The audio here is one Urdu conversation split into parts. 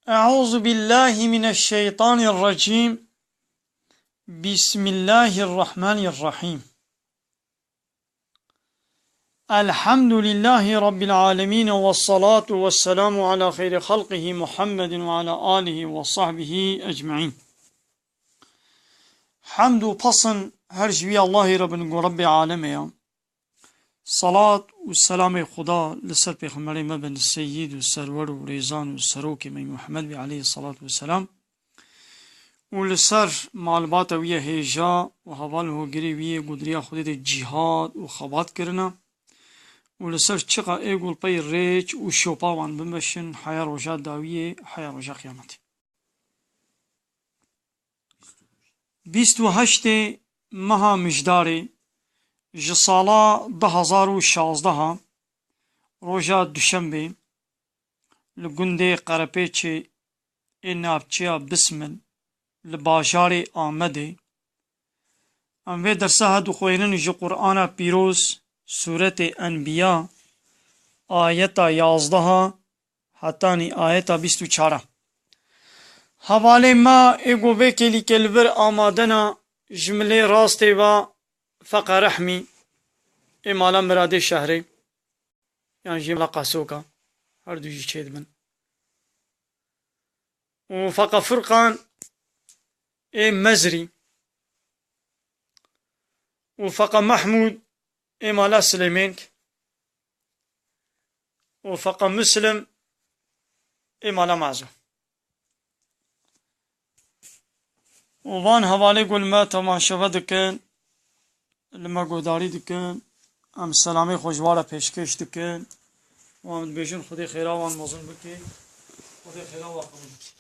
أعوذ بالله من الشيطان الرجيم. بسم الله الرحمن الرحيم. الحمد لله رب العالمين، والصلاة والسلام على خير خلقه محمد وعلى آله وصحبه أجمعين. حمد و پسن هر جوی الله رب العالمين. صلاة والسلام خدا لسر پیغمبر مبن السيد والسرور وريزان والسروك من محمد عليه الصلاة والسلام، ولسر معلومات ویه هیجا و حوال هوگری ویه قدریا خودی ده جهاد و خبات کرنا، ولسر چقا ایگول پی ریچ و شوپاوان بمشن حیا روژا داویه حیا روژا قیامتی. 28 مها مجداری جسالا 2016 روژا دوشنبه لگنده قرپیچ اینابچیا بسمن لباجار آمده. ام وی درسه هدو خوینن جو قرآن پیروز سورت انبیاء آیت 11 حتانی آیت 24. حواله ما ایگو وکلی کلور آمادنا جمله راسته و فقر رحمی امالا مراد شهری یعنی جمله قاسوکا هر دوجی چید من و فقر فرقان مزري وفق محمود مالا سليمانك وفق مسلم مالا معزو وفان هوالي قول ما تماشوا دكان لما قداري دكان ام سلامي خوشوارا پیشکش دكان وام بيجون خدي خيرا وان مظلم بكي خدي خيرا واقم بكي.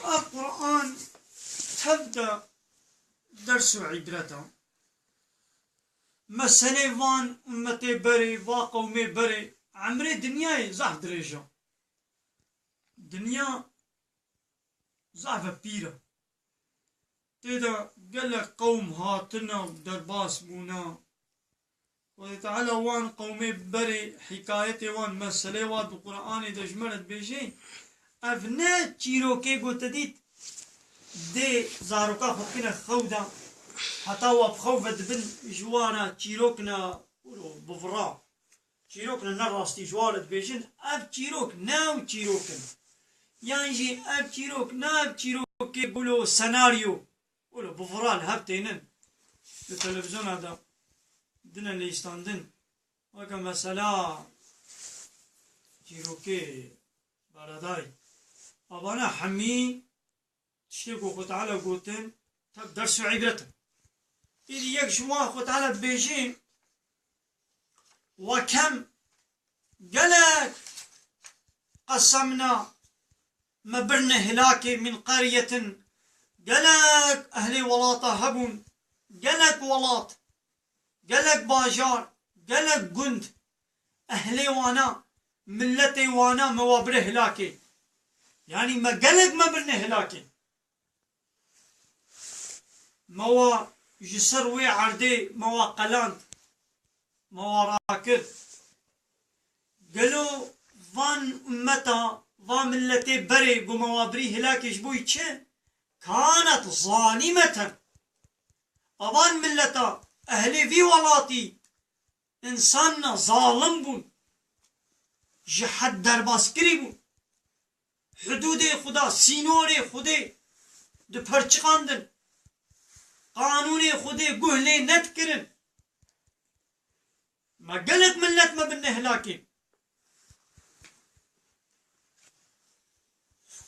القرآن تبدأ درس عبرته مسنة وان أمتي بري وقومي بري عمري دنياي زعف دريجة دنيا زعف بيرة تيدا قالك قوم هاتنا درباس بونا وتعالى وان قومي بري حكايتي وان مسألة وان بالقرآن دجمرت بيجين افنا تشيروكي قلت ديت دي زاروكا فقنا خودا حتى وبخوفة بن جوانا تشيروكنا بفرا تشيروكنا نراستي جوالت بيجين اف تشيروك ناو تشيروكن يعني جي اف تشيروك ناو تشيروكي قولوا سيناريو قولوا بفرا الهبتينن التلفزيون هذا دنا اللي يستندن وكا مسألة تشيروكي برداي أبانا حمي تشتكو خو تعالى قوتن تب درسو عبرتن إذا يك شما خو تعالى بيجين وكم قالك قسمنا مبرنا هلاكي من قرية قالك أهلي ولاطة هبون قالك ولاط قالك باجار قالك قند أهلي وانا ملتي وانا موابره هلاكي يعني ما قالك ما برنا هلاكي موا جسروي عردي موا قلاند موا راكد قالوا فان امتا فان ملتي بري بموابري هلاكي جبوي چه كانت ظالمة أبان ملتا أهلي في ولاتي إنسان ظالم بون جحد درباسكري بون حدود خدا سینور خودی دو پرچقاندن قانون خودی گهلی ند کرن ما قلت ملت ما بن هلاكي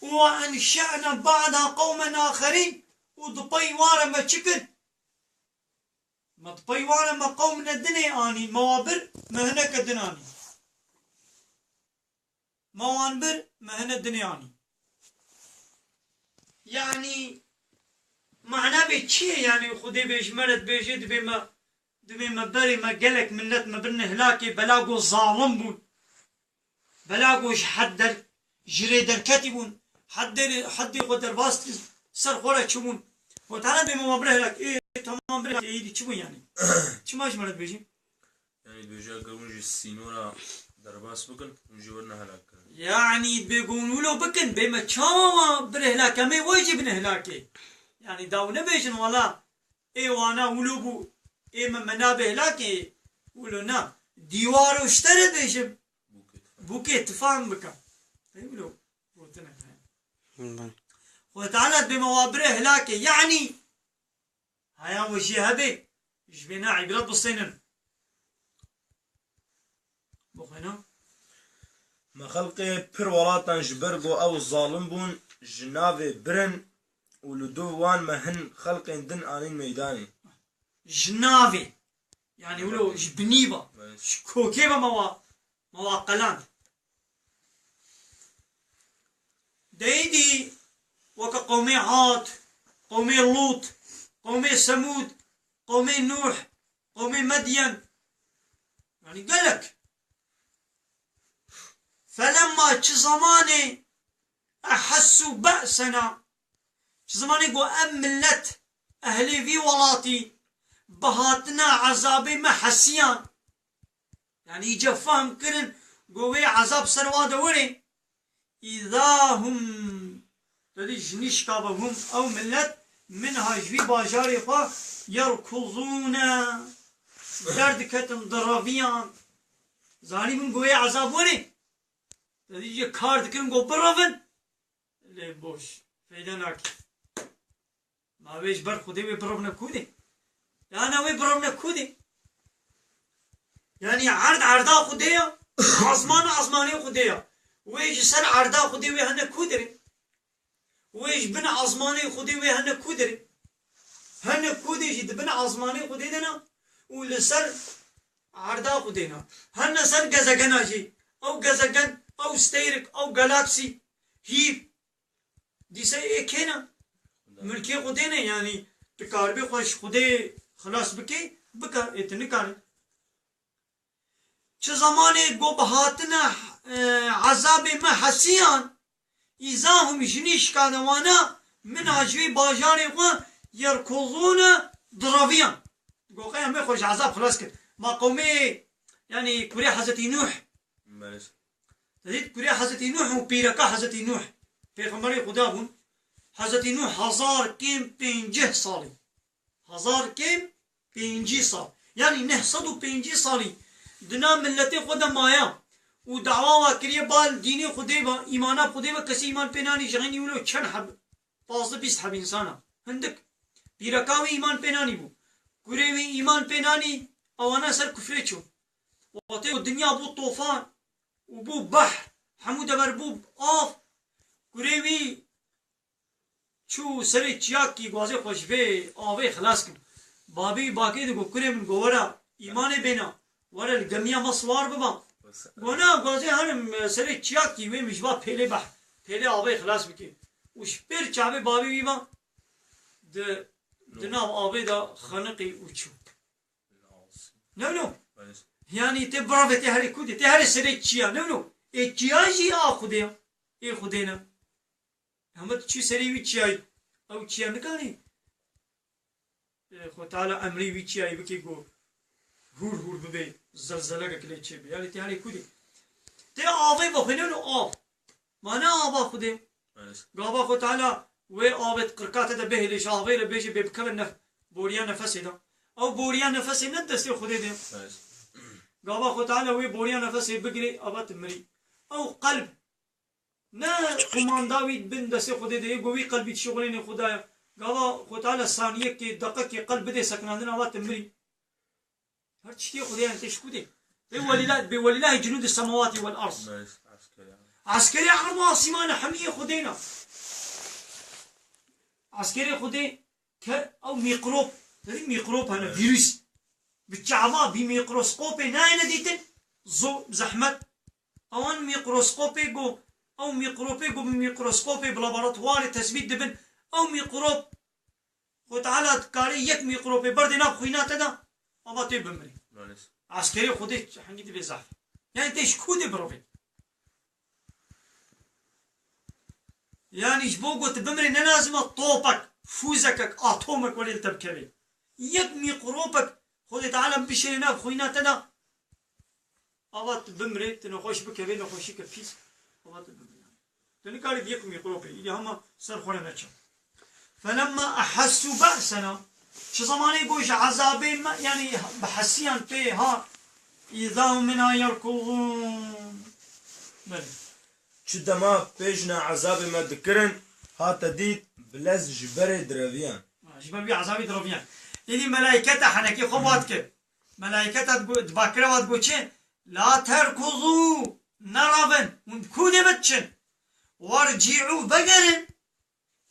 وأنشأنا بعدها قوما آخرين ودبي وارا ما چكن ما دبي وارا ما قومنا الدنيا آني موابر ما هناك دناني موانبر ما هنا الدنياني يعني معناه بيتشي يعني خدي بيش مرد بيجي دبي ما بري ما قلك ملت ما برن هلاكي بلاقو ظالم بون بلاقو حد جري دركتي بون حد قدر باست سر خورا چمون وتعالى بما مبره لك تمام بره ايدي چه يعني چه ماش مرد بيجي يعني بيجي قرونجي السينورا درباس بكن ونجي ورنا هلاك يعني بيقولوا له بكن بما تشاما بره هلاك ما واجب هلاكي يعني داو نبيجن ولا اي وانا ولوبو اي منابه هلاكي ولو نا ديوار اشترى بيجب بوكيت فاهم بك يقولوا روتنا وتعالى بموابره هلاكي يعني هيا وشي هبي جبنا عبرات بالصينن بخينا ما خلقي بير ولاتان جبرغو او ظالم بون جنافي برن ولدوان ما هن خلقي دن انين ميداني جنافي يعني ولو جبنيبا كوكيبا موا قلان دايدي وكا قومي عاد قومي لوط قومي ثمود قومي نوح قومي مدين يعني قالك فلما زماني أحسوا بأسنا زماني قو أملت أهلي في ولاتي بهاتنا عذابي ما حسيان يعني يجا فهم كرن قوي عذاب سروا دوري إذا هم تدي جنيش كابهم أو ملت منها جوي باجاري خوا يركضون دردكة ضرابيان زاني من قوي عذاب وري تدي يجي كارد كرن قو برافن لي بوش فيدناك ما بيش بر خودي وي برافنا كودي أنا وي برافنا كودي يعني عرضا خوديا عظماني خوديا ويش سر عرضا خودي وي هنا كودري ويش بن عظماني خودي وي هنا كودري هنا كودي جد بن عظماني خودي دنا ولسر عرضا خودينا هنا سر جزجنا جي أو جزجن أو ستيرك أو جالاكسي هي دي سي كنا ملكي خودينا يعني تكاربي خوش خودي خلاص بكي بكا اتنكار چه زمانه گو بهاتنا عذاب ما حسيان إذا هم جنيش كادوانا من عجوي باجاري و يركضون ضرابيا گو قيام ما خوش عذاب خلاص كد ما قومي يعني كوريا حضرت نوح تديد كوريا حضرت نوح و بيركا حضرت نوح پیغمبر خدا بون حضرت نوح 1050 سالي 1050 سال يعني 950 سالي دنا ملت خدا مایا و دعوا کریه بال دین خدا با ایمان خدا با کسی ایمان پنانی جهانی ولو چند حب 15-20 حب انسانا هندک بیرکاوی ایمان پنانی بو کوریوی ایمان پنانی اوانا سر کفر چون وقتی دنیا بو طوفان و بو بحر حمود بو آف کوریوی چو سر چیاکی گوازه خوش به آوه خلاص کن بابی باقی دو کوری من گورا ایمان بنا ورا الجميع مصوار بابا وانا قاضي هنم سري تشاكي وين مش باب بيلي بح بيلي ابي خلاص بكي وش بير شعبي بابي بيبا دنا ابي دا خنقي وشو نو يعني تبرافه تهري كودي تهري سري تشيا نو اي تشياجي اخديا اي خدينا هم تشي سري ويتشاي او تشيا نكاني خو تعالى امري ويتشاي بكي جو هور ببي زلزلة كله شيء يعني تهاني كودي تي آبی بخینن آب مانا آب خودی گاوا خود تعالی و آبت قرقات ده بهلیش آبی رو بیشی ببکل نف بوریا نفسی ده او بوریا نفسی ندستی خودی ده گاوا خود تعالی و بوریا نفسی بگیری آبت مری او قلب نه کمانداوی بن دستی خودی ده گوی قلبی شغلین خدایا گاوا خود تعالی ثانیه کی دقیقه کی قلب ده سکناندن آبت مری هر شيء خدي أنت إيش كودي بولله جنود السماوات والأرض عسكري عرب عاصمان حمية خدينا عسكري خدي أو ميكروب ترى ميكروب هنا فيروس بالشعبة بميكروسكوب ناين ديتن زو زحمة أوان ميكروسكوب جو أو ميكروب جو بميكروسكوب بلابراتوار تثبيت دبن أو ميكروب وتعالى كاري يك ميكروب بردنا خوينات ده أما تي بمري عسكري خودي حنجي دي بزاف يعني تيش كودي بروفي يعني جبوقو تبمري نلازم طوبك فوزك اتومك ولا تبكري يك ميقروبك خذ تعالى بشرنا بخوينا تدا أوات بمري تنخوش بكبين نخوشي كفيس أوات بمري تنكاري يك ميقروبي إذا هم سر خونا نشا فلما أحسوا بأسنا شو زماني بوش عذابي يعني بحسيان فيها إذا هم منا يركضون بله چدما پیشنا عذاب ما دکرن هات دید بلز جبر درویان جبر بي عذابي دروفيان يعني ملائكة حنكي خوات كر ملائكة تبكر وات بوچه لا تركضوا نرافن ونكون بتشن وارجعوا بقرن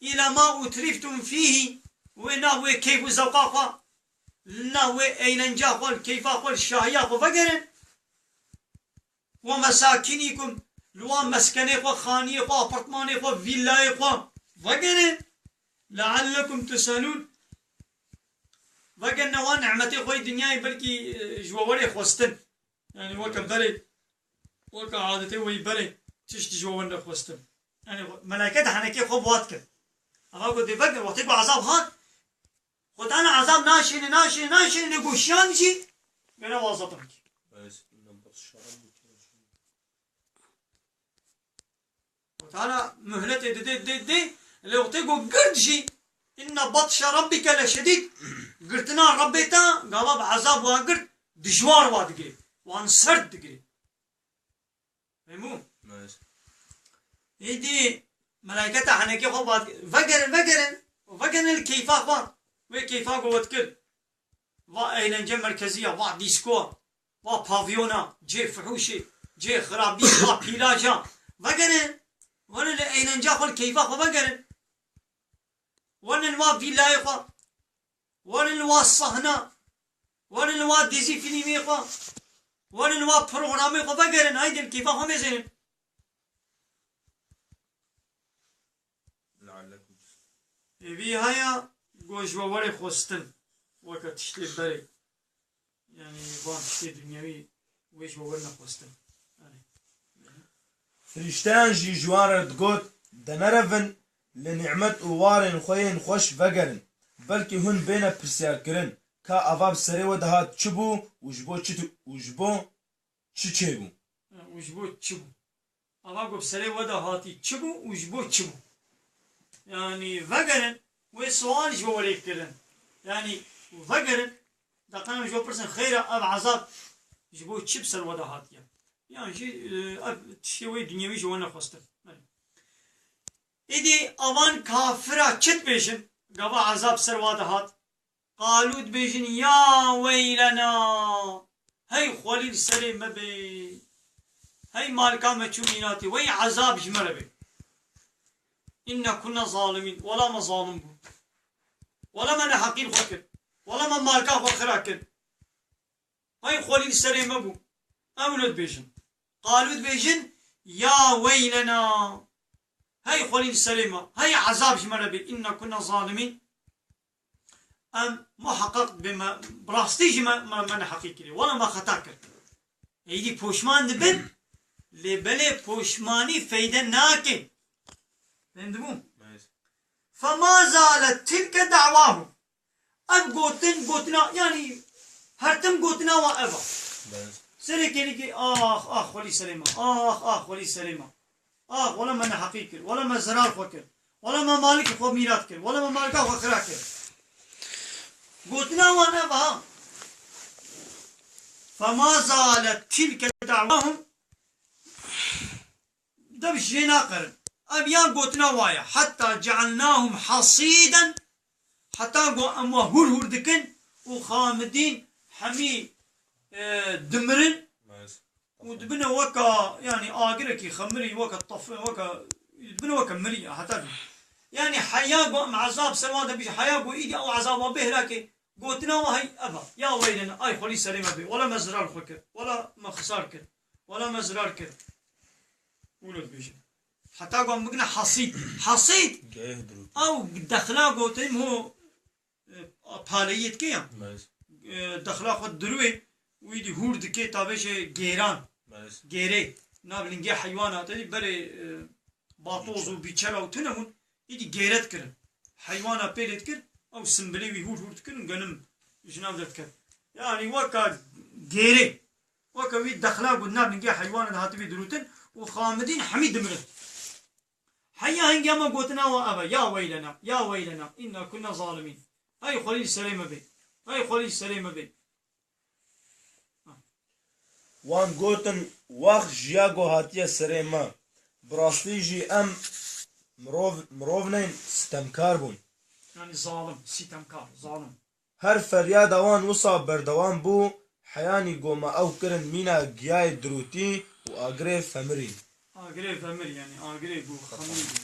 إلى ما أترفتم فيه ونهو كيف زوقاقا نهو أين قال كيف قال الشاهياق بقرن ومساكنكم لوان مسكني خو خاني خو أبارتماني خو فيلاي خو بقرن لعلكم تسألون وقلنا وان نعمتي خوي دنياي بلكي جووري خوستن يعني وكا بري وكا عادتي وي بري تشتي جوورنا خوستن يعني ملائكة حنكي خوب واتك أما قلت بقر وطيب عذاب هان قلت أنا عذاب ناشي نقول شانجي قلنا واظبك قلت أنا مهلتي دي اللي وطيقوا قردشي إن بطش ربك لشديد قرتنا ربيتا قال بعذاب وقرت دجوار وادقري وان سرد دقري فهمون إيدي ملائكة حنكي خوبات فقرن الكيفا خوان وكيفا قوت كل وا ايلنجة مركزية وا ديسكو وا بافيونا جي فحوشي جي خرابي وا بيلاجا فقرن وانا ايلنجة خو الكيفا خو فقرن وانا الوا فيلاي خو وانا الوا الصهنا وانا الوا ديزي فيلمي خو وانا الوا بروغرامي خو فقرن هيدي الكيفا خو مزين لعلكم في هيا گوش ووري خوستن وقت تشتي بري يعني بان تشتي دنيوي ويش وورنا خوستن فرشتان جي جوار دقوت دنرفن لنعمت ووارن خوين خوش فقرن بلكي هن بينا برسيار كرن كا أفاب سري ودهات چبو وجبو چبو وجبو چبو أما قب سري ودهاتي چبو وجبو چبو يعني فقرن وسؤال جو ولي كرن يعني فقرن دقنا جو برسن خيرا أب عذاب جبو چب سر ودهاتي يعني شيء أب تشوي دنيوي جوانا خوستن إدي أوان كافرة چت بيشن قبا عذاب سر ودهات قالوا بيجن يا ويلنا هاي خليل سليم بي هاي مالكا مچوميناتي وي عذاب جمر بي إنا كنا ظالمين ولا ما ظالم بو ولا ما نحقين خوكر ولا ما مالكا خوكراكر هاي خليل سليم بو أولاد بيجن قالوا بيجن يا ويلنا هاي خليل سليم هاي عذاب جمر بي إنا كنا ظالمين أم محقق بما براستيج ما نحقيقي ولا ما خطاكر يدي بوشمان دبن لبلي بوشماني فايدة ناكي فهمتمو فما زالت تلك دعواهم أب قوتنا يعني هرتم قوتنا وأبا سريكي لكي آخ ولي سليمة آخ ولي سليمة ولا ما نحقيقي ولا ما زرار خوكر ولا ما مالك خو ميرات كر ولا ما مالك خو خراكر قلتنا وانا بها فما زالت تلك دعواهم دبش جينا قرن أبيان قلتنا وايا حتى جعلناهم حصيدا حتى أموا هور دكن وخامدين حمي دمرن ودبنا وكا يعني آقرك خمري وكا الطف وكا دبنا وكا مري حتى يعني حياة مع عذاب سوادا بيش حياة إيدي أو عذاب به لكن قلتنا وهي أبا يا ويلنا أي خلي سليمة بي ولا مزرار خكر ولا مخسار كر ولا مزرار كر ولد بيش حتى قام بقنا حصيد أو دخلا قلتهم هو باليت كيا دخلا خد دروي ويدي هورد كي تابش جيران جيري نابلنجي حيوانات اللي بري باطوز وبيتشلا وتنمون يدي جيرت كر حيوانا بيلت كر أو سنبلي ويهور تكن قنم جناب ذكر يعني وكا جيري وكا وي دخلا قلنا بنجي حيوان هاتبي دروتن وخامدين حميد مرت حيا هنجي ما قوتنا وأبا يا ويلنا يا ويلنا إنا كنا ظالمين هاي خليل سليمة بي هاي خليل سليمة بي وان گوتن وقت جیاگو هاتیه سره ما براستی جی ام مروونین ستمکار بون يعني ظالم ستمكار ظالم هر فریاد وان وصا بردوان بو حیانی گوما او کرن مینا گیای دروتی و آگره فمرین آگره فمر يعني آگره بو خمول بو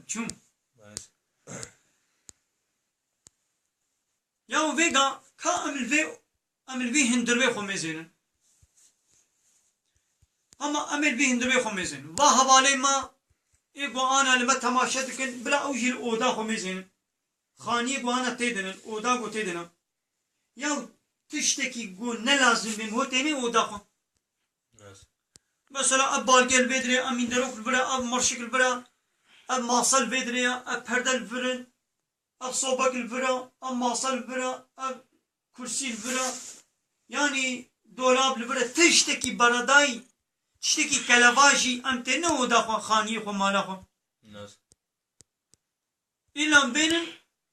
چون يا وفيجا أمل بي هندر بي خميزين أما أمل بي هندر بي خميزين واهب علي ما إيقو أنا لما تماشتكن بلا أوجي الأودا خميزين خاني إيقو أنا تيدن الأودا قو تيدن يا تشتكي قو نلازم بين هو تيني أودا خو مثلا أب بالقل بدري أمين دروك البرا أب مرشك البرا أب ماصل بدري أب پرده الفرن أب صوبك البرا أب ماصل البرا أب كرسي البرا يعني دولاب البرا تشتكي برداي تشتكي كلفاجي أم تنو داخل خاني خو مالا خو إلا بينن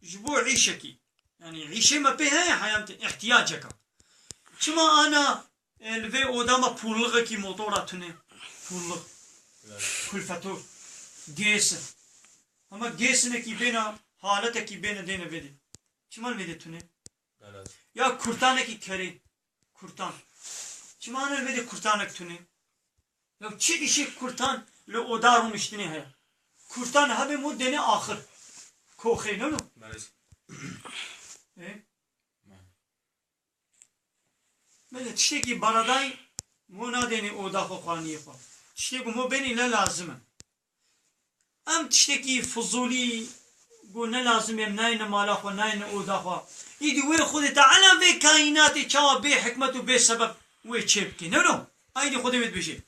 جبو عيشكي يعني عيشة ما بيها حياتي احتياجك شما أنا الفي أوداما بولغة كي موتوراتني بولغ كل فاتور جيس أما جيسنا كي بينا حالته كي بينا دينا بدي شما الفيدي توني يا كرتانة كي كري كرتان شما أنا الفيدي كرتانك توني لو چی işi kurtan le odarun iştini he kurtan habe mu dene ahir koxe ne no böyle tişteki baraday mu na dene oda xoxaniye xo tişteki mu beni ne lazım am tişteki fuzuli go ne lazım em nayne mala xo nayne oda xo idi we khud ta'ala ve kainat cha be hikmet ve sebep ve çepki ne no aydi xudemet bir şey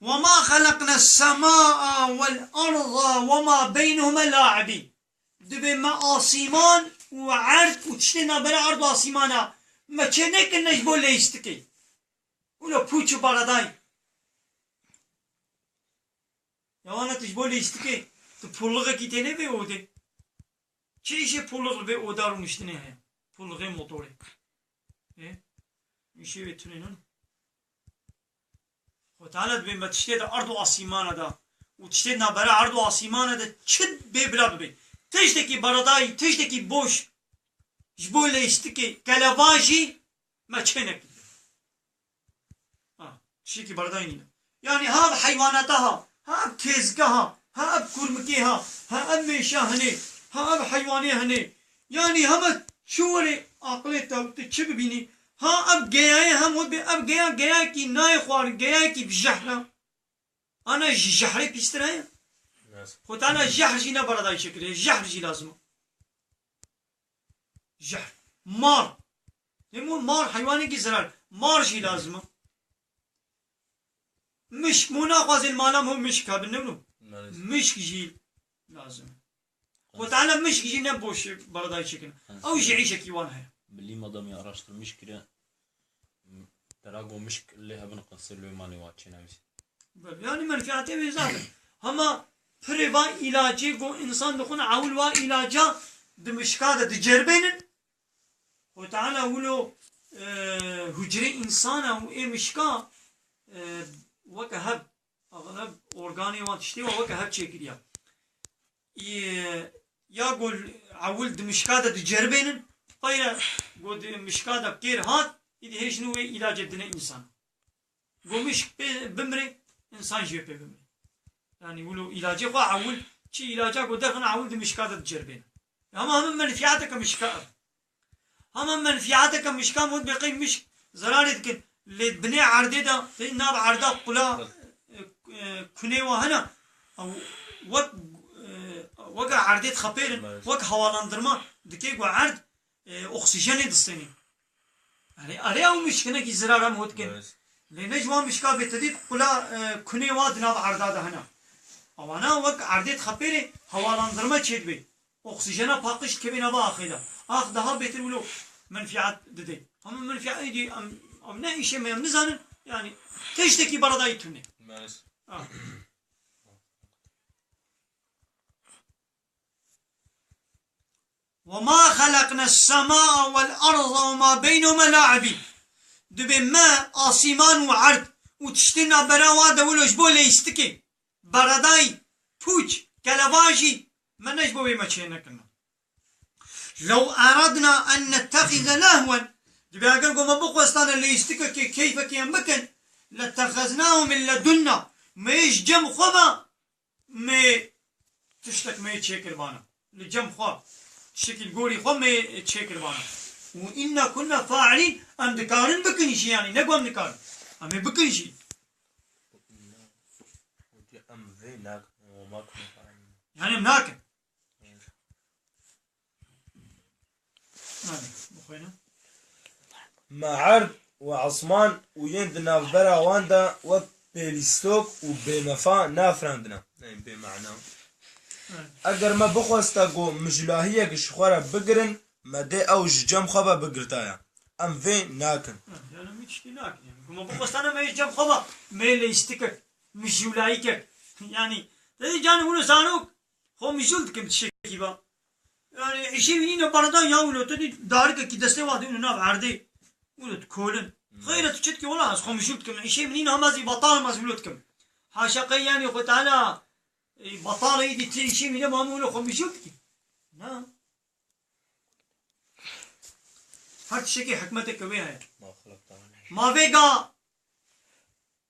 وما خلقنا السماء والأرض وما بينهما لاعبين دبي ما آسيمان وعرض وتشتنا بلا عرض آسيمانا ما چنك نجبو ليستكي ولا بوچو بارداي يوانا تجبو ليستكي تبولغة كي تيني بي اودي چه işe pulغ بي اودارو مشتني هيا pulغ موتوري işe بتونينون وتعالى بما تشتد أرض وعصيمانة دا وتشتدنا برا أرض وعصيمانة دا چد ببلا ببي تشتكي برداي تشتكي بوش جبول يشتكي كلفاجي ما چنك تشتكي برداي نينا يعني ها حيواناتها ها كيزكها ها كرمكيها ها ميشاهني ها حيواني هني يعني هم شوري عقلتها تشب بيني ها اب گیا هم اب گیا کی نای خوار گیا کی بجحنا انا جحري بيستراي خد انا جحر جينا براداي شكل جحر جي لازم جحر مار يمون مار حيواني کی زرار مار جي لازم مش مناقض المالم هم مش كابنو مش جي لازم خد انا مش جينا بوش براداي شكل او جيعيش كيوان هي باللي مضم araştırma مشكلة تراجو مشكلة اللي هبنا قصر له مالي واتشينا بس يعني منفعته بزاف هما بريفا علاجي جو إنسان دخون عول وا علاجا دمشكادة دجربينن وتعالى ولو هجري إنسان أو إيه مشكا وكهب أغلب أورغاني واتشتي وكهب شكليا يا قول عول دمشكادة دجربينن غير قد مشكادة كير هات إذا هيش نوع علاج الدنيا إنسان قومش بمري إنسان جيب بمري يعني ولو علاجه قا عول شيء علاجه قد دخن عول دمشكادة تجربين هم منفعتك مشكا هم منفعتك مشكا مود بقيم مش زرارة كن لبني عرضه ده ناب عرضه قلا كني وهنا أو وقع عرضه خبيرن وقع هوالاندرما دكيك وعرض أكسجين دستني أري أو مشكلة كي زرارة مود كن لنجوا مشكا بتديد قلا كني واد ناب عرضه ده هنا أو أنا وقع عرضه خبيره هوالاندرما تشيد بي أكسجينا باقش كبينا باخدا أخدها بيتر ولو منفعات ددي هم منفعات دي أم ناي شيء ما يمنزان يعني تشتكي برداي توني وما خلقنا السماء والأرض وما بينهما لاعبين دبي ما آسمان وعرض وتشتنا براواده ولوش بولي يستكي برداي بوج كلواجي ما نجبو بما تشينكنا لو أردنا أن نتخذ لهوا دبي أقولكم ما بقوستان اللي يستكي كيف ينبكن لاتخذناه من لدنا ما يجم خبا ما تشتك ما يتشكل بانا لجم خبا تشكل قولي خبا ما يتشكل بانا وإنا كنا فاعلين أم دكارن بكنشي يعني نقوى أم دكارن أم بكنشي يعني مناكن ما عرض وعصمان ويندنا برا واندا وبيليستوك وبمفا نافراندنا يعني بمعنى اگر ما بخواستا قو مجلاهية كشخورة بقرن ما دي اوج جم خبا بقرتايا ام في ناكن يعني مش ناكن يعني ما بخوستانا ما يجم خبا ما اللي يستكك مجلايكك يعني تدي جاني هنا زانوك خو مجلدكم تشكي با يعني عشي منين بردان ياولو تدي دارك كي دستي وادي انو ناف عردي ولو تكولن خيرة تشتكي ولا خو مجلدكم عشي منين همازي بطال مزولتكم حاشا يعني خو تعالى بطالة يدي تشي منين ما مولو خو مجلدكم نعم هاد الشكي حكمتك وياها ما بيقى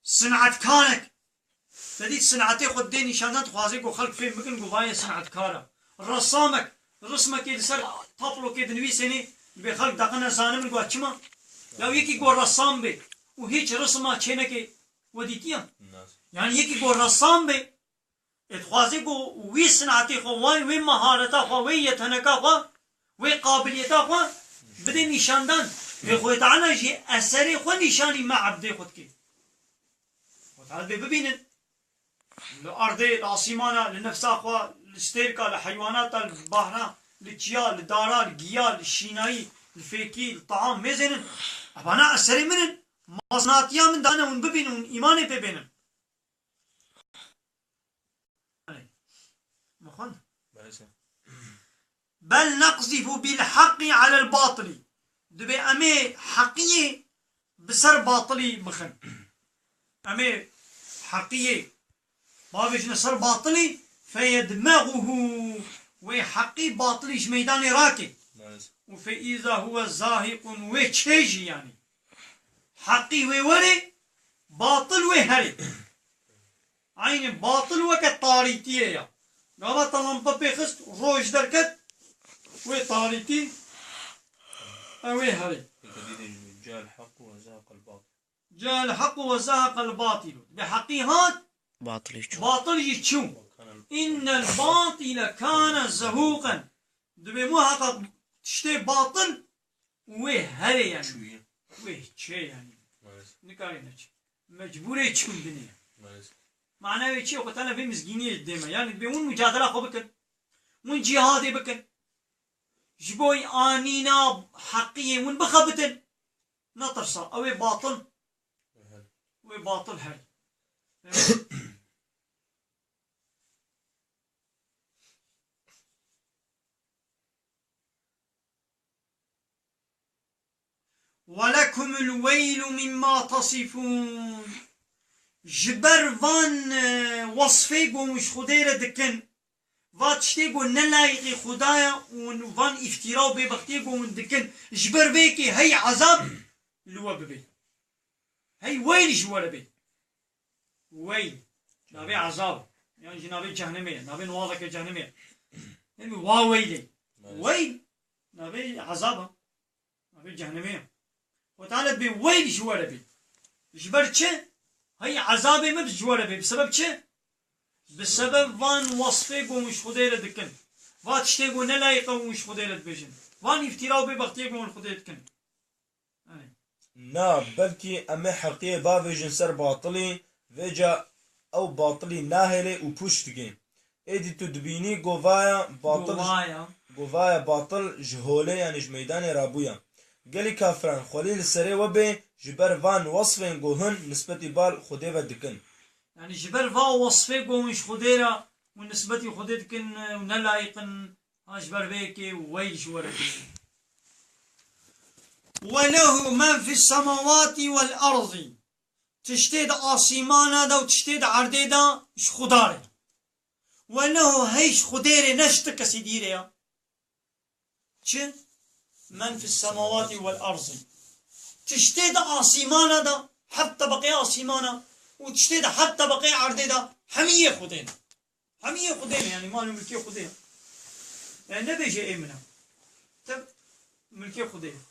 صنعت كانك تدي صنعتي خد دي نشانات خوازيك وخلق فين ممكن قبايا صنعت كارا رسامك رسمك يدي سر طابلو كيد نويسيني بخلق دقنا زانم نقول اتشما لو يكي قول رسام بي وهيج رسمه چينكي وديتيا يعني يكي قول رسام بي اتخوازيك وي صنعتي خو وي مهارتا خو وي يتنكا خو وي قابليتا خو بدي نشاندان بخوي تعالى جي اثري خو نشاني مع عبدي خدكي وتعالى ببينن الأرض العاصمانة لنفسها خوا الستيركا لحيوانات البحرة للجيا للدارا للجيا للشيناي الفيكي الطعام ميزنن أبانا أسري منن مصناتيا من دانا ونببين ونإيماني ببينن بل نقذف بالحق على الباطل دبي أمي حقية بسر باطلي بخن أمي حقية ما بيش نصر باطلي فيدمغه ويحقي باطليش ميداني راكي وفإذا هو زاهق ويتشيجي يعني حقي ويوري باطل ويهري عين باطل وكطاريتية قال طلنبا بيخست روش دركت وطاريتي ويهري جاء الحق وزهق الباطل جاء الحق وزهق الباطل بحقيهات باطل يتشو إن الباطل كان زهوقا دبي محقق تشتي باطل وهري يعني وهشي يعني نكارينش مجبوري تشون دنيا معناه يشي وقت أنا في مسكينية ديما يعني دبي ون مجادلة خو بكن ون جهادي بكن جبوي آنينا حقية ون بخبتن نطرصا أوي باطل وباطل هري ولكم الويل مما تصفون جبر فان وصفيقو مش خدير دكن فاتشتيقو نلايقي خدايا وفان افتراو ببختيقو من دكن جبر بيكي هي عذاب لوا ببي هي ويل جوال بي ويل نبي عذاب يعني نبي جهنمية نبي نواضك جهنمية يعني واويلي ويل نبي عذاب نبي جهنمية وتعالى بي ويل جوال بي جبر چه هي عذابي ما بجوال بي بسبب چه بسبب وان وصفه ومش خدير دكن واتشتيقو نلايقه ومش خدير بيجن وان افتراو ببختيقو ومش خدير دكن نا بلكي أمي حقيقة بابي جنسر باطلي فيجا أو باطلي ناهلي وبوش تجين ایدی تو دبینی گوایا باطل گوایا گوایا باطل جهوله یعنی جمیدان رابویا گلی کافران خلیل سری و به جبر وان وصفین گوهن نسبتی بال خوده و دکن يعني جبر فا وصفه قومش خديرة ونسبتي خديتكن ونلايقن أجبر بيكي ويش ورقي وله من في السماوات والأرض تشتيد آسيمانا دا وتشتيد عردي دا اش خداري وله هيش خديري نشتك سيديري چه من في السماوات والأرض تشتيد آسيمانا دا حتى بقي آسيمانا وتشتيد حتى بقي عردي دا حمية خدين حمية خدين يعني ما ملكي خدين يعني نبيجي ايه منها تب ملكي خدين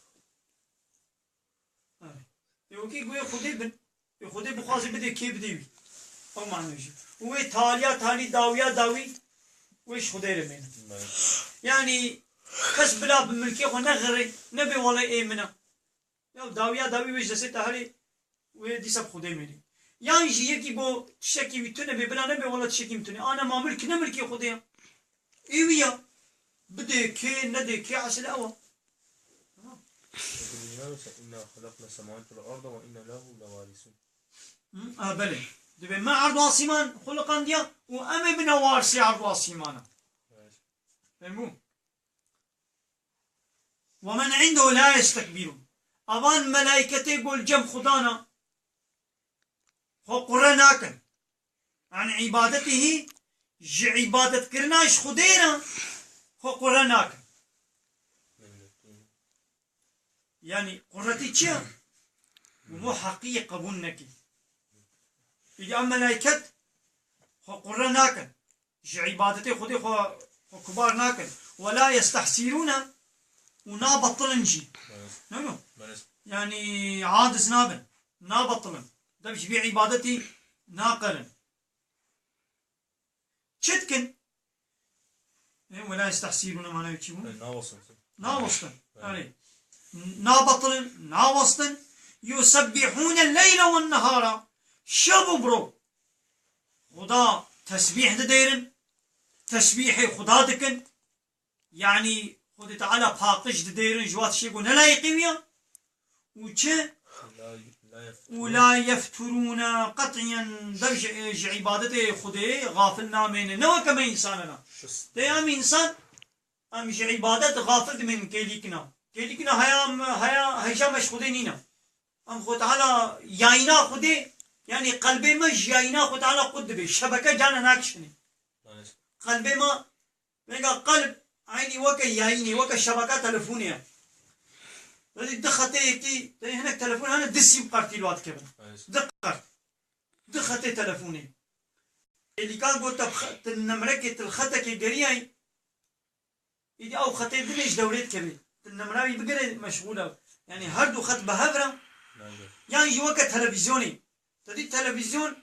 يوكي قوي خدي بن يخدي بخازي بدي كي بديوي او معنى شيء وي تاليا تالي داويا داوي ويش خدي رمين يعني كس بلا بملكي خو نغري نبي ولا ايه منها يا داويا داوي ويش دسه تهري وي دي سب خدي مني يعني جي يكي بو تشكي بتونه بلا نبي ولا تشكي بتونه انا ما ملك نملكي خدي ايويا بدي كي ندي كي عسل اول إنا خلقنا السماوات والأرض وإنا له لوارثون بله دبي ما عرض واسيمان خلقان ديا وأمي من وارسي عرض واسيمانا فهمون ومن عنده لا يستكبرون أبان ملائكته يقول جم خدانا خو قرناكن عن عبادته عبادت كرناش خدينا خو قرناكن يعني قرتي تشا ومو حقيقة بنكي إذا ملائكة خو قرناكن عبادته خدي خو كبار ناكن ولا يستحسرون ونابطلنجي نعم يعني عادس نابن نابطلن دمش بي عبادتي ناقلن شتكن ولا يستحسرون ما نيتشمون ناوصن عليه نابطل ناوصن يسبحون الليل والنهار شبو برو خدا تسبيح ديرن تسبيح خدا دكن يعني خدا تعالى فاقش ديرن جوات شيء قلنا لا يقيميا ولا يفترون قطعا درج عبادته خدا غافلنا من نو كما انساننا تيام انسان امش عبادت غافل من كيليكنا كيليكنا هيا هيشا مش خدي نينا ام خد على ياينا خدي يعني قلبي مش ياينا خد على قد بي شبكه جانا ناكشني قلبي ما ميغا قلب عيني وكا يايني وكا شبكه تلفونيا بدي دخلتي كي هناك تلفون انا دسي بقرتي الوقت كبر دخلتي تلفوني اللي كان قلت النمرك الخطه كي قرياي يدي او خطي دنيش دوريت كبير النمراوي بقري مشغولة يعني هردو خط بهبرة يعني جواك تلفزيوني تدي تلفزيون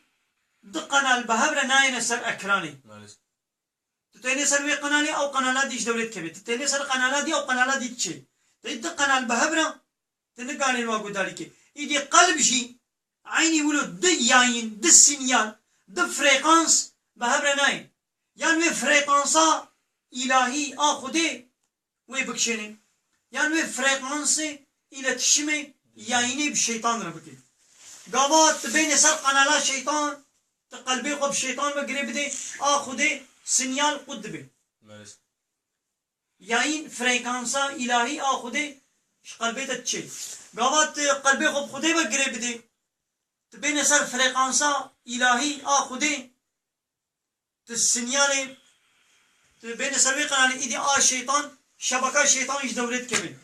دقنا البهبرة ناين سر أكراني تتيني سر وي قنالي أو قنالات ديش دولت كبير تتيني سر قنالات دي أو قنالات دي تشي تدي دقنا البهبرة تنقاني الواقو دالكي إيدي قلب جي عيني ولو دي ياين دي سينيال دي فريقانس بهبرة ناين يعني فريقانسا إلهي آخده ويبكشيني يعني فريقانسي إلى تشمي يايني بالشيطان ربكي قابات بين سر قنالات شيطان تقلبي قب شيطان مقرب دي آخده سينيال قد بي ياين فريقانسا إلهي آخده قلبي تتشي قابات قلبي قب خده مقرب دي بين سر فريقانسا إلهي آخده تسينيالي بين سر قنالي إيدي شيطان شبكة شيطان إيش دورت كبير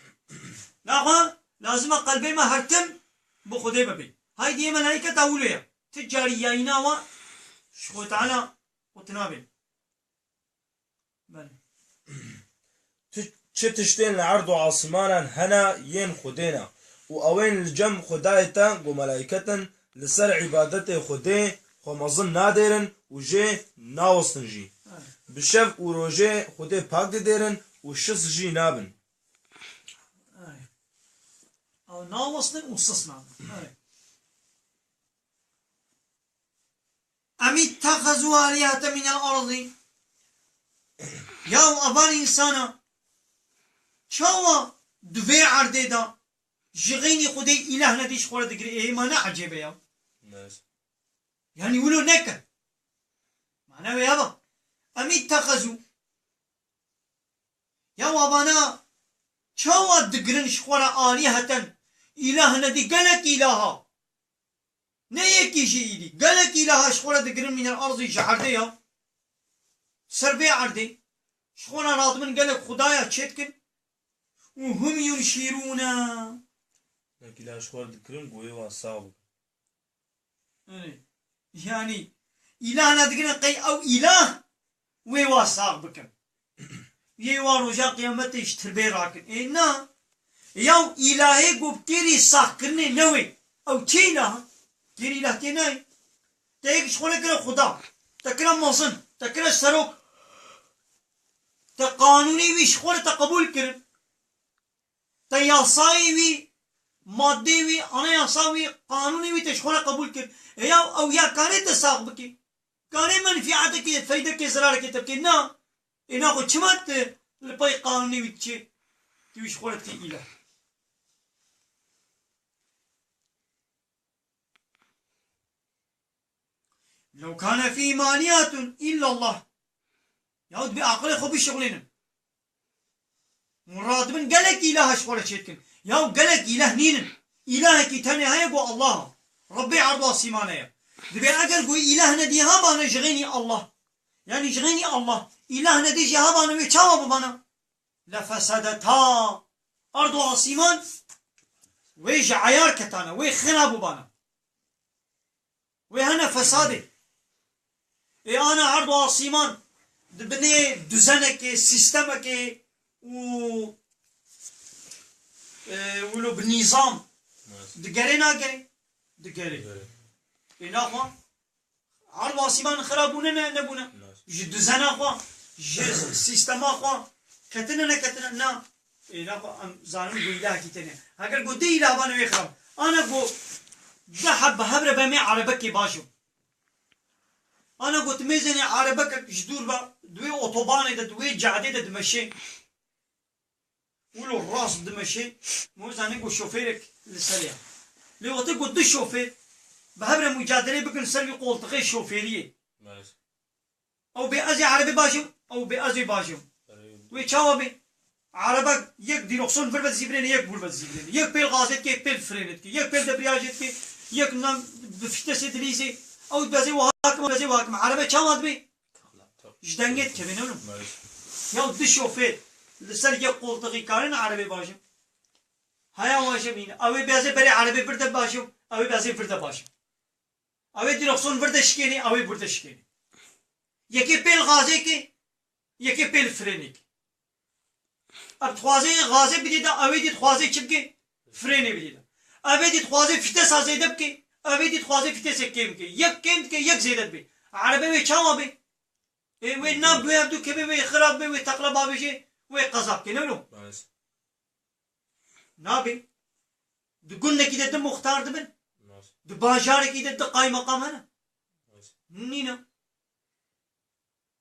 نعم لازم قلبي ما هرتم بخده ببي هاي دي ملائكة تقوليا تجاري ياينا و شخو تعالى وتنابي بله چه تشتين العرض عاصمانا هنا ين خدينا وأوين الجم خدايتا وملائكة لسر عبادته خدي ومظن نادرن وجي ناوصن جي بشف وروجي خدي باق ديرن وشس جي نابن أو ناوصن وصصنا أم اتخذوا آلهة من الأرض یا اوان انسانا چاوا دوی عرده دا جغینی خودی اله ندیش خورد گری ایمانا عجبه یا يعني ولو نكر معناه يابا أمي اتخذوا يا وابانا شو دقرن شخورا آلهة إلهنا دي قالك إلها نيكي شيء دي قالك إلها شخورا دقرن من الأرض جعرديها سربي عردي شخورا راضمن قالك خدايا تشتكن وهم ينشرون لكن لا شخورا دقرن قوي وصاب يعني إله نادقنا قي أو إله ويوا صاغ بكم يوا رجا قيامته يشتربي راكن إنا يو إلهي قبتيري صاغ كرني نوي أو تي إله كيري إله تيناي تيك شخونا كرا خدا تكرا مصن تكرا سروك تقانوني وي شخونا تقبول كرن تياساي وي مادي وي أنا ياساوي قانوني وي تشخونا قبول كرن يا أو يا كانت تساق بكي كانت منفعتك فايدك زرارك تبكي نا إنا خو چمت لباي قانوني وي تشي تيوش خورتي إله لو كان في مانيات إلا الله يعود بعقل خو بشغلنا مراد من قالك إله شخورة شيتكن يا قالك إله نينن إلهك تاني هيقو الله ربي عرض سيمانيا دبي أقل قوي إلهنا دي هابانا جغيني الله يعني جغيني الله إلهنا دي جهابانا ويتشاوب بنا لفسدتا أرض عاصمان ويج عيار كتانا ويخراب بنا وهنا فسادي إيه أنا عرض عاصمان دبني دزنك سيستمك ولو بنظام دقري ناقري دقري إنا أخوان عرض عاصمان خرابونا نبونا جدو زنا أخوان جز سيستم أخوان كتنا نا إنا أخوان زانون قو إله كتنا هكذا قو دي إله بانا ويخراب أنا قو بحب هبر بمي عربكي باشو أنا قو تميزني عربك جدور با دوي أوتوباني دا دوي جعدي دا دمشي ولو الراس دمشي مو زاني قو شوفيرك للسريع لو تقول دو شوفير بهبر مجادله بكن سري قولتقي شوفيريه او بأزي عربي باشم او بأزي باشم وي چاوبي عربك يك ديركسون فربت زيبرين يك بولبت زيبرين يك بيل غازت كي بيل فرينت كي يك بيل دبرياجت كي يك نام بفتسه دليزي او بازي وهاكم عربي چاواد بي جدنگت كبين اولم يا دو شوفير لسر يك قولتقي كارن عربي باشم هيا واشمين او بازي بري عربي برد باشم او بازي برد باشم اوه دیرکسون برده شکنی اوه برده شکنی یکی پیل غازه کی یکی پیل فرینی کی اب خوازه غازه بدیده اوه دید خوازه چپ کی فرینی بدیده اوه دید خوازه فیتس آزیدب کی اوه دید خوازه فیتس کم کی یک زیدت بی عربه وی چاوا بی وی ناب بی عبدو که بی خراب بی وی تقلب آبیشه وی قذاب کی نولو نابی دو گل نکی ده مختار دبن دو باجارك إذا دقاي مقامنا نينا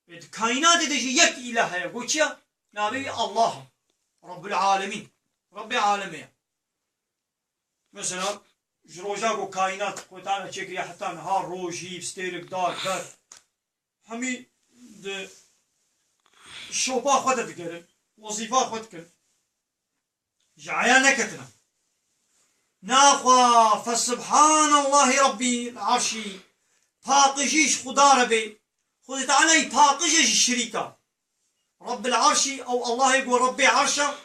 الكائنات إذا يك إله يقولشيا نبي الله رب العالمين رب العالمين مثلا جروجاكو كائنات قوتانا تشكري حتى نهار روجي بستيرك دار كر همي د شوبا خودت كرن وظيفة خود كرن جعيانا كتنا ناخوا فسبحان الله ربي العرشي باقجيش خدا ربي خذت علي باقجيش الشريكة رب العرشي أو الله يقول ربي عرشه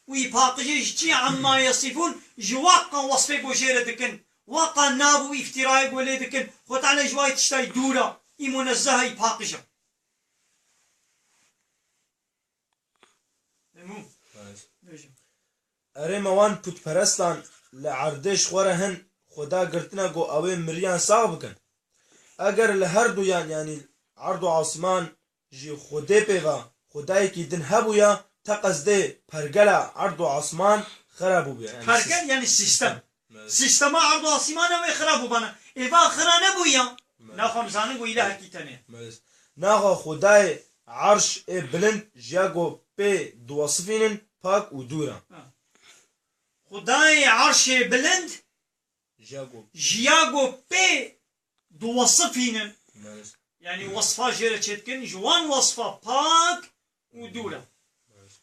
وي باقجيش جي عما يصفون جواقا وصفك وشيردكن واقا نابو افتراء وليدكن خذت علي جواي تشتاي دورة منزهة باقجة أري موان بوت پرستان لعردش خورهن خدا قرتنا قو اوه مريان صاحبكن اگر لهر دو يعني عرض و عاصمان جي خوده پیوا خدای کی دن هبو یا تقصده پرگلا عرض و عاصمان خرابو بیا پرگل يعني سيستم عرض و عاصمان و خرابو بنا ايوا خرانه بو یا ناخو مزانه گو اله کی تنه ناخو خدای عرش بلند جاگو بي دوصفين باك ودورا خدای عرش بلند جاگو جیاگو پی دو وصفینن ماشي يعني وصفة جيرة تشتكن جوان وصفة باك ودورة ماشي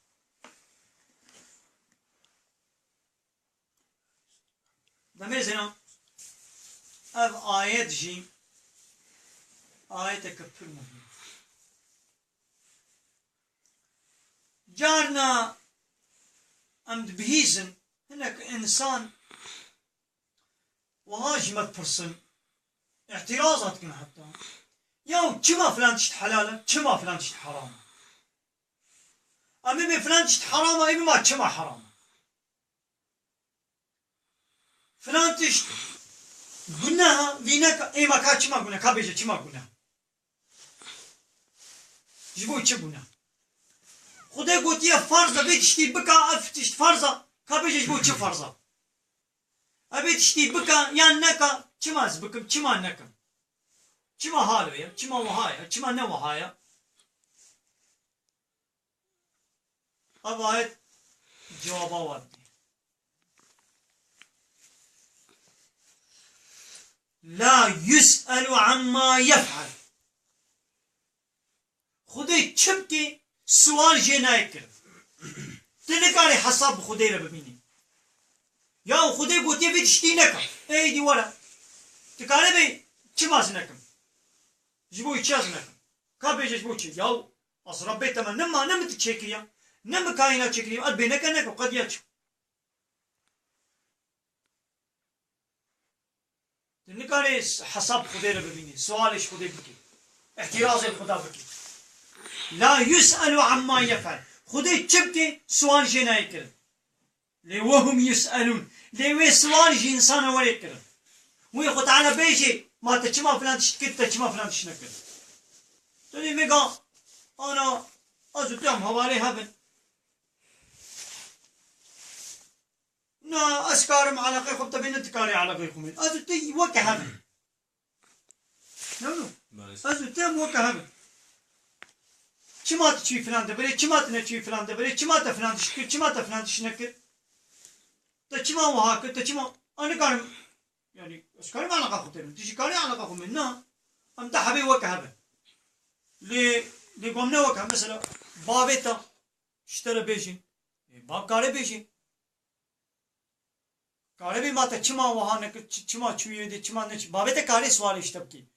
دميزنا اف آيات جي آيات كفر مهم جارنا امد بهيزن هناك انسان وهاجمت برسن اعتراضات كنا حتى يوم كما فلان تشت حلاله كما فلان تشت حرامه امي فلان تشت حرامه اي ما كما حرامه فلان تشت قلناها فينك اي ما كا كما قلنا كابيجا كما قلنا جبوي تشبونا خدای گوتی فرضه بی تشتی بکا اف تشت فرضه كابيجا جبوي تش فرضه ابي تشتي بكا يا نكا كما زبكم كما نكم كما هالويا كما وهايا كما نوهايا أبايت جوابا ودي لا يسأل عما يفعل خدي تشبكي سؤال جنايك تنكاري حساب خدي ربميني يا خدي قوتي في تشتي نكم اي دي ولا تكاري بي كما نكم جبوي تشاز نكم كابيج جبوي تشي يا أصرب بيت من نم تشيكيا نم كائنات تشيكيا البينك نكم قد ياتش تنكاري حساب خدي ربميني سؤالش خدي بكي احتراز الخدا بكي لا يسأل عما يفعل خدي تشبكي سؤال جنايك لي وهم يسألون لي سؤال جنسان وريكر ويخد على بيجي ما تشما فلان تشكت تشما فلان تشنكر توني ميقا انا ازوتهم هوالي هبن نا اسكارم على قيخم تبين تكاري على قيخم ازوتي وكا هبن نو ازوتهم وكا هبن كما تشي فلان دبري كما تنشي فلان دبري كما تفلان تشكر كما تفلان تشنكر تشما وهاك تشما انا كان يعني اسكاري على قيخم تجي كاري على قيخم نا ام تحبي وكا هبن لي قمنا وكا مثلا بابيتا اشترى بيجي باب كاري بيجي كاري بي ما تشما وهانك تشما تشوي دي تشما نش بابيتا كاري سوال اشتبكي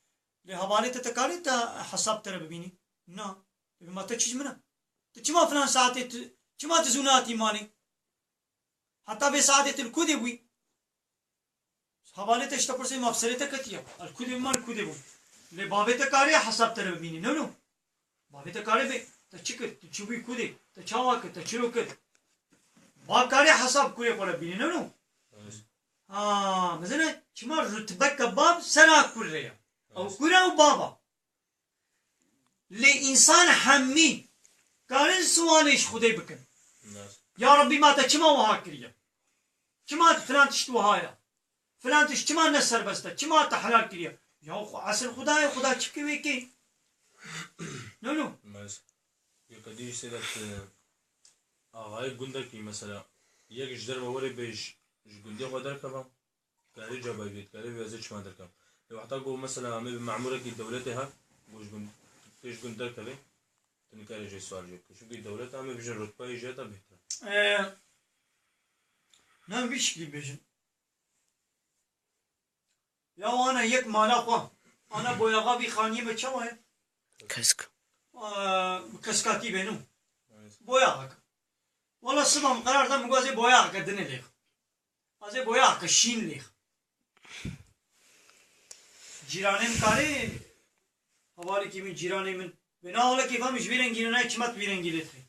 لي حوالي تكاري تا حساب ترى ببيني نا ما تشيش منا تشما فلان ساعتي تشما تزوناتي مالي حتى بساعتي الكودي بوي حوالي تشتبرسي مفسرته كتيا الكودي ما الكودي بو لي بابيتا كاري حساب ترى ببيني نو بابيتا كاري بي تشكر تشوي كودي تشاواك تشروك باب كاري حساب كوري قول ببيني نو مثلا شما رتبك باب سنة كوريا أو كوريا وبابا لإنسان حمي كارن سواليش خدي بكن يا ربي ما تشما وهاكريا شما فلان تشتو هايا فلان تش شما نسر بستا شما تحلال كريا يا عسل خداي خدا تشكي ويكي نو ماشي يقديش سيدات هاي قندكي مثلا يك جدر بوري بيج جندي قدر كمان كاري جابا بيت كاري بيزيد ما دركم لو احتاجوا مثلا عم معموره كي دولتها وش جند ايش قندر كله تنكاري جي سؤال جيك شو كي دولتها عم بيجي رتبه يجيتها بيتها نعم بيش بيجن يا انا يك مالا انا بويا غابي خانيه بتشوه كسك كسكاتي بينو بويا والله سمام قرار ده مقازي بويا قدني ليخ ازي بويا كشين ليخ جيرانم كاري حوالي كيمين جيراني من بنا ولا كيف مش بيرنجي لنا كمات بيرنجي لتري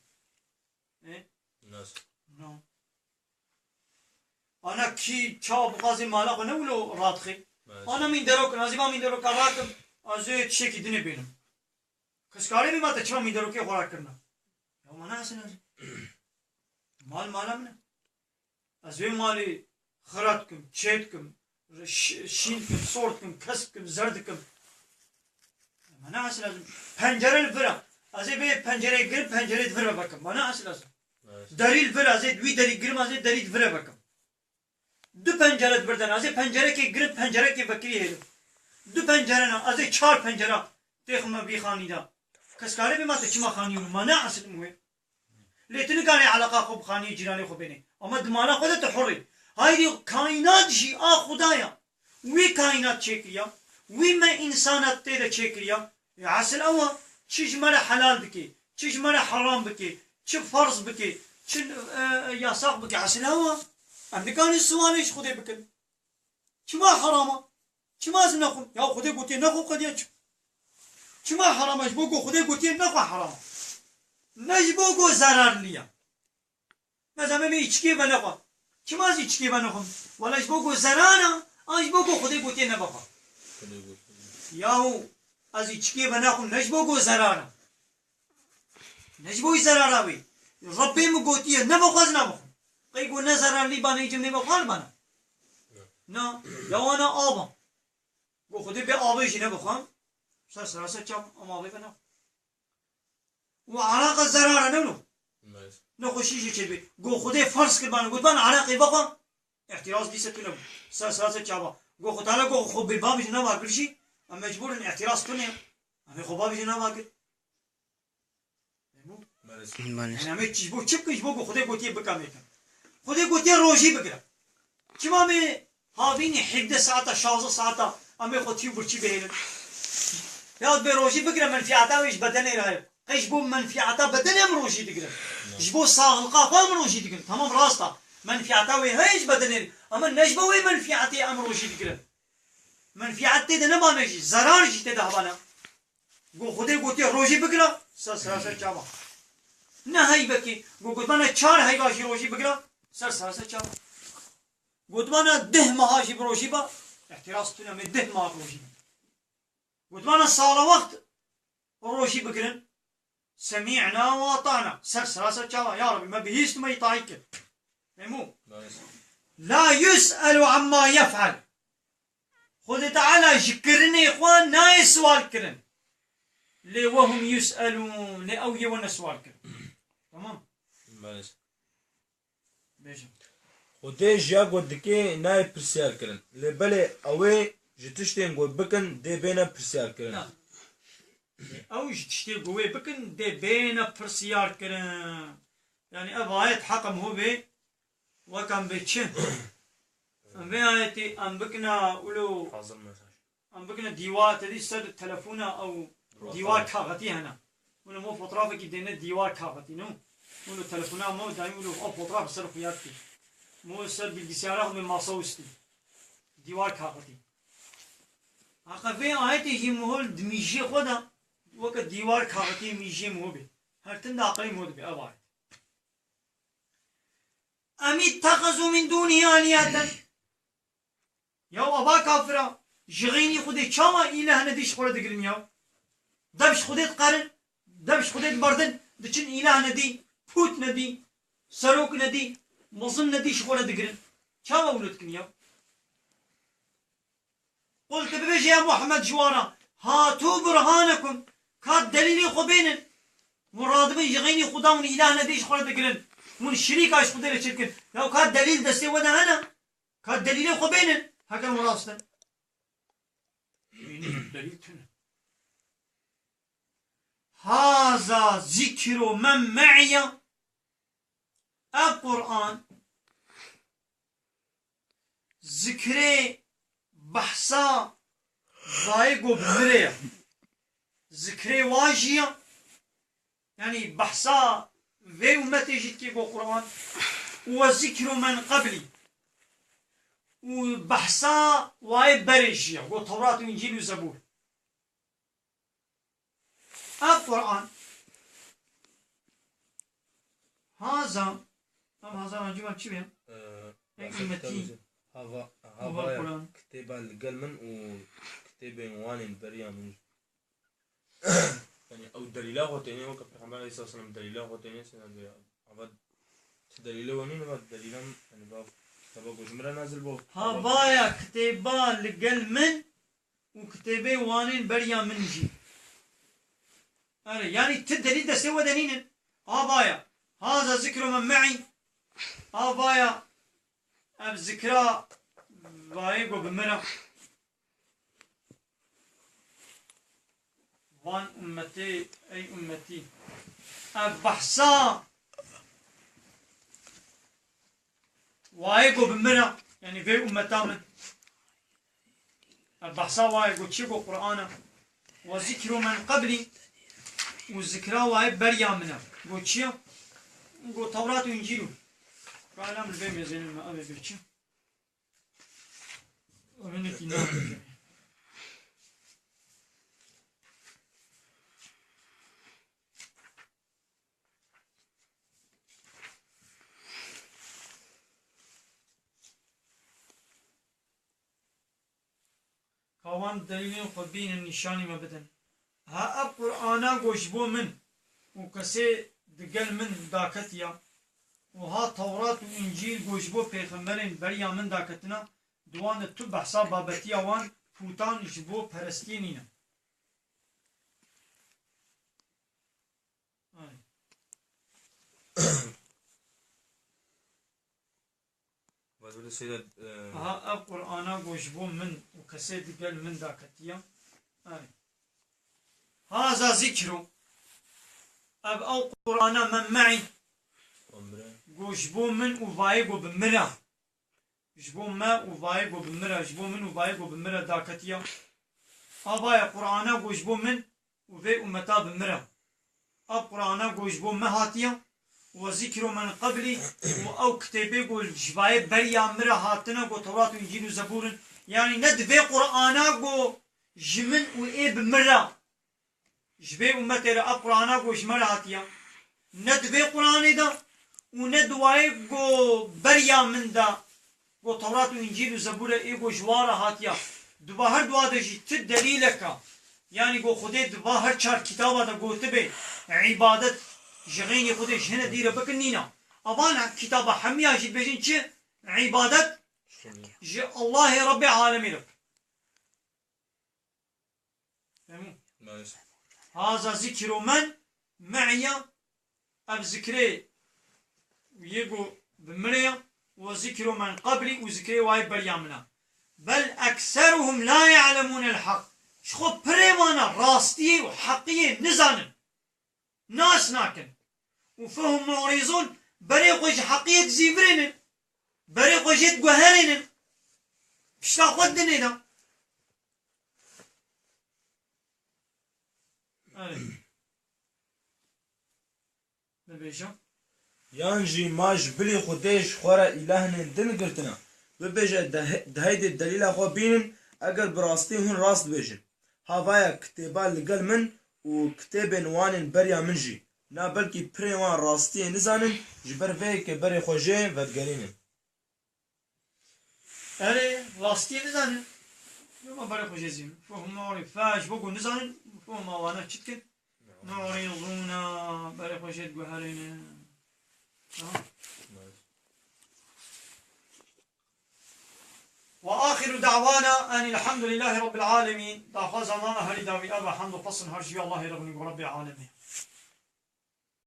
الناس نو انا كي تشاو بقازي مالا قنولو راتخي انا من دروك نازيما من دروك راكم ازي تشيكي دني بينم كسكاري بي ما تشما من دروك خوراك كرنا يا مانا اسنا مال مالا من ازي مالي خراتكم تشيتكم شينكم صورتكم كسبكم زردكم مانا اسنا pencere الفرا ازي به پنجره گرم پنجره دفره بکم بنا اصلا دلیل فر ازي دوی دلیل گرم ازي دلیل دفره بکم دو پنجره بردن ازي پنجره کی گرم پنجره کی بکری هل دو پنجره نه ازي چهار پنجره تخم بي خاني دا کس کاری به ما تچما خانی منا اصلا مو لیتن کاری علاقه خوب خانی جیرانی خوب بینه اما دماغ خودت حری هایدی کائنات جی آ خدایا وی کائنات چکریا وی ما انسانات تیره چکریا اصل اوا چیز مرا حلال بکی چیز مرا حرام بکی چه فرض بکی چه یاساق بکی اصل اوا امریکانی سوالش خودی بکن چما حرامه چما از نخون یا خودی گوتی نخون قدیا چما حرامش بگو خودی گوتی نخون حرام نجبوگو zarar لیا مثلا می içki بنا خو چما از içki بنا خو ولاش بگو zarana آج بگو خودی گوتی نبخو یاو از içki بنا خو نجبوگو zarana نجبوی zarara بی ربی مو گوتی نبخو از نبخو قیگو نه zarar لی بنا ایجم نبخوال بنا نه یا انا آبم گو خودی به آبیش نبخوام سرسه چم اما آبی بنا وعلاقة زرارة نونو نخوشيش چه بي گو خده فرض کربانو گوت بان علاقه بخوا احتراز ديسه تونم ساسه چابا گو خود حالا گو خوب بابيش نوا کرشي اما مجبور ان احتراز کنه اما خوب بابيش نوا کر يعني اما چيش بو چپ کش بو گو خده گوتيه بکا میکن خده گوتيه روشي بکره چما می هاوینی 17 ساعتا 16 ساعتا اما خود تیو برچی بهیلن یاد به روشي بکره منفعاتا ویش بدنه راه قيش بو منفعتا بدنه مروشي تقدر جبو صاغلقا فا مروشي تقدر تمام راستا منفعتا وي هيش بدنه اما نجبو وي منفعتي امروشي تقدر منفعتي ده نبانجي zarar جيته ده بانا گو خودي گوتي روشي بگرا سرسه چابا نه هي بكي گو گوتمانا 4 هي گاشي روشي بگرا سرسه چابا گوتمانا 10 ماهاشي بروشي با احتراز تونه من 10 ماه روشي گوتمانا سال وقت روشي بگرن سمعنا وأطعنا سرسه چابا يا ربي ما بهيست ما يطايك مو لا يسأل عما يفعل خذ تعالى شكرني إخوان ناي سوال كرن لي وهم يسألون لأوي وانا سوال كرن تمام بيش خودی جا گودکی نای پرسیار کرن لبله اوه جتشتین گود بکن دی بینا پرسیار کرن اوش تشتي قوي بكن دي بينا برسيار كرن يعني ابايت حقم هو بي وكان بيتشن ام بيايتي ام بكنا ولو ام بكنا ديوار تدي سر تلفونه او ديوار كاغتي هنا ولو مو فطرافه كي دينا ديوار كاغتي نو ولو تلفونه مو دايم ولو او فطراف سر خياتي مو سر بالجساره من ما صوستي ديوار كاغتي عقبه آيتي هي مهول دميجي خدا وقت ديوار كاغتي ميجي موبي هرتن داقلي موبي أبعد أم اتخذوا من دونه آلهة يا أبا كافرة جغيني خدي چاما إله نديش خورا دقرن يا دبش خديت قرن دبش خديت بردن دچن إله ندي فوت ندي سروك ندي مظن نديش خورا دقرن چاما ولدكن يا قلت ببيش يا محمد جوارا هاتوا برهانكم كاد دليلي خبينن مراد بي يغيني خداون إله نديش خورا دقرن من شريك عاش خدير شركن لو كاد دليل دستي ودا هنا كاد دليلي خبينن هكا المراستن دليل تنا هذا ذكر من معي القرآن ذكري بحثا ضايقو بذرية ذكري واجية يعني بحثا في أمتي جيت كيبو قرآن وذكر من قبلي وبحثا واي بريجية وتوراة وإنجيل وزبور القرآن هذا هذا نجيب شو بيان؟ هذا كتاب القلمن وكتاب وان بريا من يعني او دليله هوتيني وك پیغمبر علیه الصلاه والسلام دلیله هوتيني سن ابد دلیله وني ما دلیله يعني باب كتابه جمره نازل بو ها بايا كتابا القلمن وكتابي وانين بريا من جي يعني تدليل دستي ودنين بايا هذا ذكر من معي بايا الذكرى بايقو بمنا وان أمتي أي أمتي بحثا وايقو بمنا يعني في أمتا من البحثا وايقو تشيقو قرآن وذكر من قبلي والذكرى واي بريا منا قو تشيا قو توراة وإنجيل قال من البيم يزين ما أبي بيتشي ومنك نام كوان دليلين خبين النشاني ما بدن ها القرآن قوشبو من وكسي دقل من داكتيا وها توراة وإنجيل قوشبو پیغمبرين بريا من داكتنا دوان تو بحثا بابتيا وان فوتان جبو پرستينينا ها القرآن قوشبو من وكسي دقل من داكتيا هذا ذكر أب أو قرآن من معي جبو من وفايقو بمرا جبو ما وفايقو بمرا جبو من وفايقو بمرا داكتيا أبايا قرآن جبو من وفي أمتا بمرا أب قرآن جبو ما هاتيا وذكر من قبلي أو كتابي قول جباي بريا مرا هاتنا قو توراة وإنجيل وزبور يعني ندفي قرآن قو جمن وإيه بمرا جبه أمتي را قرآن کو شمال هاتيا ندبه قرآن دا وندواي کو بريا من دا کو توراة وإنجيل وزبور اي کو جوار هاتيا دبا هر دوا دا جي تد دليلك يعني کو خده دبا هر چار كتابا دا قوتبه عبادت جغيني خده جهنه ديره بكنينا أبانا كتابا حميا جي بيجين چه عبادت الله رب العالمين فهمون هذا ذكر من معي أب ذكري ويقو بمريا وذكر من قبلي وذكري واي بريامنا بل أكثرهم لا يعلمون الحق شخو بريوانا راستي وحقية نزانا ناس ناكن وفهم معرضون بريقوش حقية زيفرين بريقوش يتقهرين بشتا خودني دا يانجي ماج بلي خديش خورا إلهن دن قرتنا ببيجا دهيد الدليل أخو بينن أقر براستي هون راست بيجن هاوايا كتابا لقل من وكتاب وانن بريا منجي نا بلكي بريوان راستي نزانن جبر فيك بري خوجي فتقرينن أري راستي نزانن ما بري خوجي زين فهم موري فاش بقول نزانن فهم وانا تشتكن معرضون بري خوجي تقهرين وآخر دعوانا أن الحمد لله رب العالمين. دعوة زمانا هل داوي أبا حمد فصل هرشي الله رب العالمين.